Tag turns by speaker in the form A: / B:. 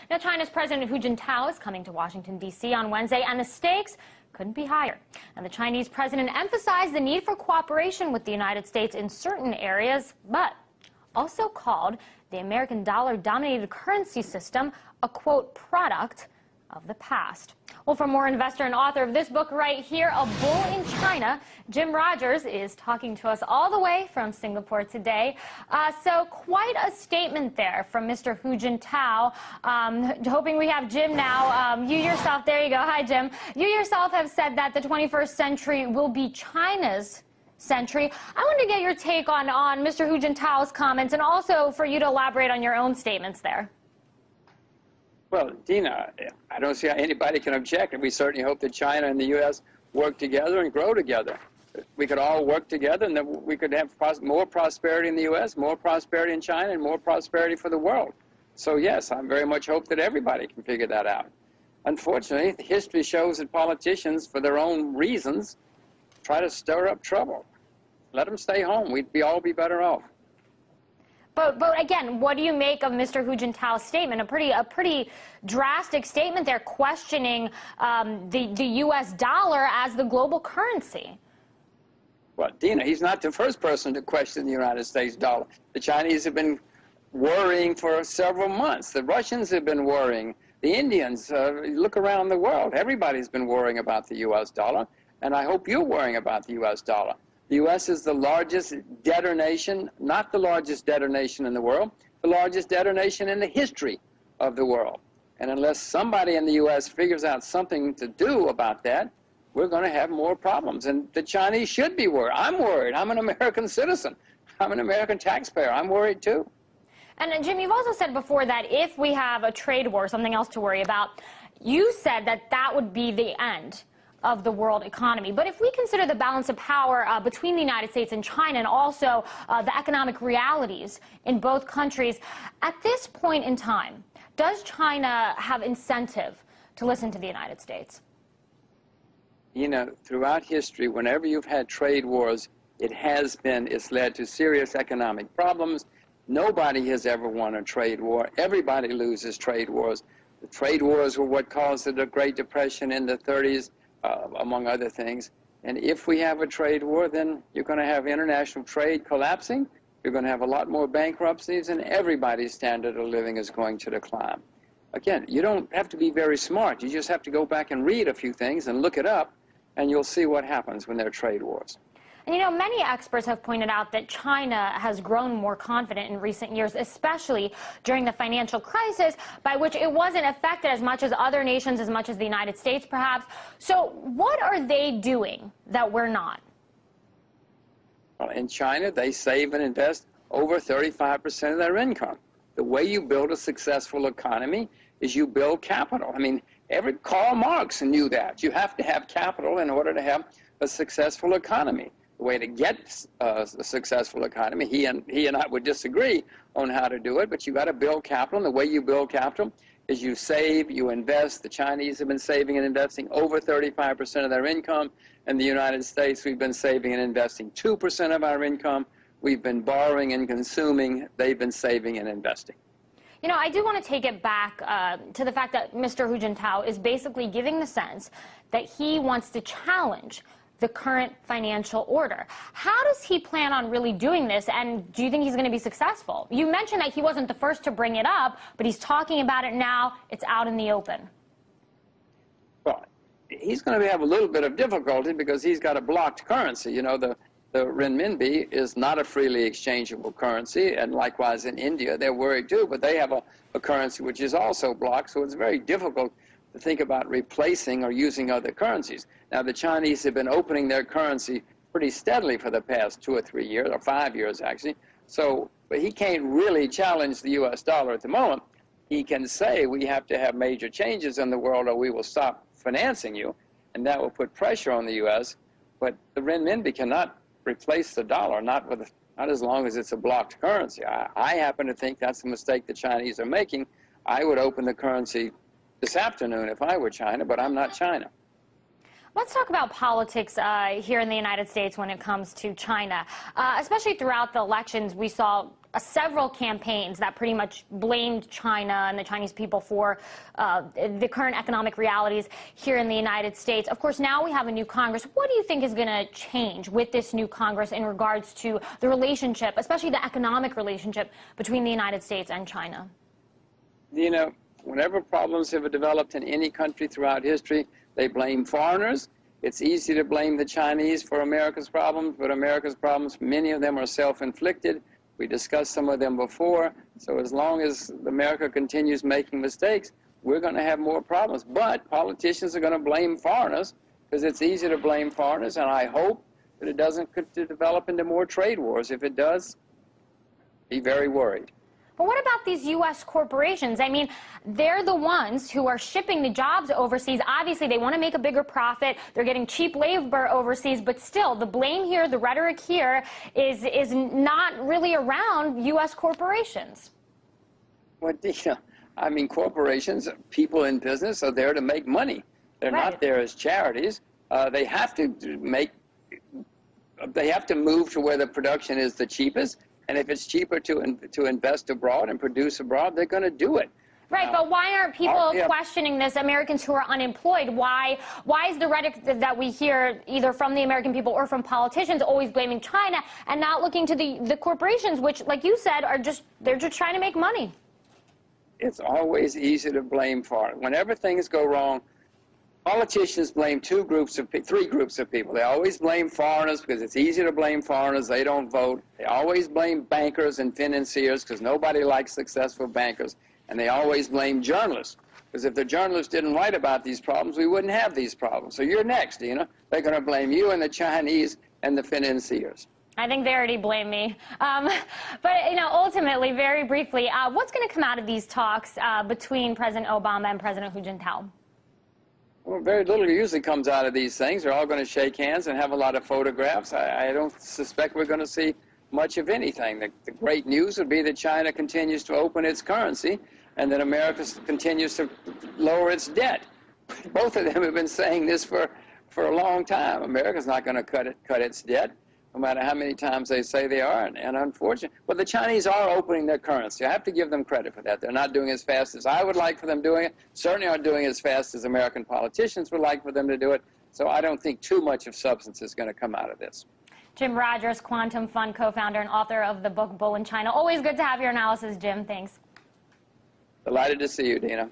A: Now, China's President Hu Jintao is coming to Washington, D.C. on Wednesday, and the stakes couldn't be higher. And the Chinese president emphasized the need for cooperation with the United States in certain areas, but also called the American dollar-dominated currency system a, quote, product of the past. Well, for more investor and author of this book right here, A Bull in China, Jim Rogers is talking to us all the way from Singapore today. So quite a statement there from Mr. Hu Jintao. Hoping we have Jim now. You yourself, there you go. Hi, Jim. You yourself have said that the 21st century will be China's century. I want to get your take on Mr. Hu Jintao's comments, and also for you to elaborate on your own statements there.
B: Well, Dina, I don't see how anybody can object, and we certainly hope that China and the U.S. work together and grow together. We could all work together, and then we could have more prosperity in the U.S., more prosperity in China, and more prosperity for the world. So, yes, I very much hope that everybody can figure that out. Unfortunately, history shows that politicians, for their own reasons, try to stir up trouble. Let them stay home. We'd all be better off.
A: But again, what do you make of Mr. Hu Jintao's statement? A pretty drastic statement there, questioning the U.S. dollar as the global currency.
B: Well, Dina, he's not the first person to question the United States dollar. The Chinese have been worrying for several months. The Russians have been worrying. The Indians, look around the world. Everybody's been worrying about the U.S. dollar, and I hope you're worrying about the U.S. dollar. The U.S. is the largest debtor nation, not the largest debtor nation in the world, the largest debtor nation in the history of the world. And unless somebody in the U.S. figures out something to do about that, we're going to have more problems. And the Chinese should be worried. I'm worried. I'm an American citizen. I'm an American taxpayer. I'm worried, too.
A: And Jim, you've also said before that if we have a trade war, something else to worry about, you said that that would be the end of the world economy. But if we consider the balance of power between the United States and China, and also the economic realities in both countries, at this point in time, does China have incentive to listen to the United States?
B: You know, throughout history, whenever you've had trade wars, it's led to serious economic problems. Nobody has ever won a trade war. Everybody loses trade wars. The trade wars were what caused the Great Depression in the 30s. Among other things. And if we have a trade war, then you're going to have international trade collapsing, you're going to have a lot more bankruptcies, and everybody's standard of living is going to decline. Again, you don't have to be very smart. You just have to go back and read a few things and look it up, and you'll see what happens when there are trade wars.
A: And you know, many experts have pointed out that China has grown more confident in recent years, especially during the financial crisis, by which it wasn't affected as much as other nations, as much as the United States, perhaps. So what are they doing that we're not?
B: Well, in China, they save and invest over 35% of their income. The way you build a successful economy is you build capital. I mean, Karl Marx knew that. You have to have capital in order to have a successful economy. The way to get a successful economy, he and I would disagree on how to do it, but you got to build capital, and the way you build capital is you save, you invest. The Chinese have been saving and investing over 35% of their income. In the United States, we've been saving and investing 2% of our income. We've been borrowing and consuming. They've been saving and investing.
A: You know, I do want to take it back to the fact that Mr. Hu Jintao is basically giving the sense that he wants to challenge the current financial order. How does he plan on really doing this, and do you think he's going to be successful? You mentioned that he wasn't the first to bring it up, but he's talking about it now. It's out in the open.
B: Well, he's going to have a little bit of difficulty because he's got a blocked currency. You know, the renminbi is not a freely exchangeable currency, and likewise in India, they're worried too, but they have a currency which is also blocked, so it's very difficult to think about replacing or using other currencies. Now, the Chinese have been opening their currency pretty steadily for the past 2 or 3 years, or 5 years actually, but he can't really challenge the U.S. dollar at the moment. He can say we have to have major changes in the world or we will stop financing you, and that will put pressure on the U.S., but the renminbi cannot replace the dollar, not as long as it's a blocked currency. I happen to think that's a mistake the Chinese are making. I would open the currency this afternoon if I were China, but I'm not China.
A: Let's talk about politics here in the United States when it comes to China. Especially throughout the elections, we saw several campaigns that pretty much blamed China and the Chinese people for the current economic realities here in the United States. Of course, now we have a new Congress. What do you think is going to change with this new Congress in regards to the relationship, especially the economic relationship between the United States and China?
B: You know, whenever problems have developed in any country throughout history, they blame foreigners. It's easy to blame the Chinese for America's problems, but America's problems, many of them are self-inflicted. We discussed some of them before. So as long as America continues making mistakes, we're going to have more problems. But politicians are going to blame foreigners because it's easy to blame foreigners, and I hope that it doesn't develop into more trade wars. If it does, be very worried.
A: But what about these U.S. corporations? I mean, they're the ones who are shipping the jobs overseas. Obviously, they want to make a bigger profit. They're getting cheap labor overseas. But still, the blame here, the rhetoric here is not really around U.S. corporations.
B: Well, I mean, corporations, people in business are there to make money. They're not there as charities. They have to move to where the production is the cheapest. And if it's cheaper to invest abroad and produce abroad, they're going to do it.
A: Right, but why aren't people questioning this, Americans who are unemployed? Why is the rhetoric that we hear either from the American people or from politicians always blaming China and not looking to the corporations, which, like you said, they're just trying to make money?
B: It's always easy to blame foreign. Whenever things go wrong, politicians blame three groups of people. They always blame foreigners because it's easy to blame foreigners. They don't vote. They always blame bankers and financiers because nobody likes successful bankers. And they always blame journalists because if the journalists didn't write about these problems, we wouldn't have these problems. So you're next, Dina. They're going to blame you and the Chinese and the financiers.
A: I think they already blame me. But, you know, ultimately, very briefly, what's going to come out of these talks between President Obama and President Hu Jintao?
B: Well, very little usually comes out of these things. They're all going to shake hands and have a lot of photographs. I don't suspect we're going to see much of anything. The great news would be that China continues to open its currency and that America continues to lower its debt. Both of them have been saying this for a long time. America's not going to cut its debt, no matter how many times they say they are. And unfortunately, well, the Chinese are opening their currency. I have to give them credit for that. They're not doing as fast as I would like for them doing it. Certainly aren't doing as fast as American politicians would like for them to do it. So I don't think too much of substance is going to come out of this.
A: Jim Rogers, Quantum Fund co-founder and author of the book Bull in China. Always good to have your analysis, Jim. Thanks.
B: Delighted to see you, Dina.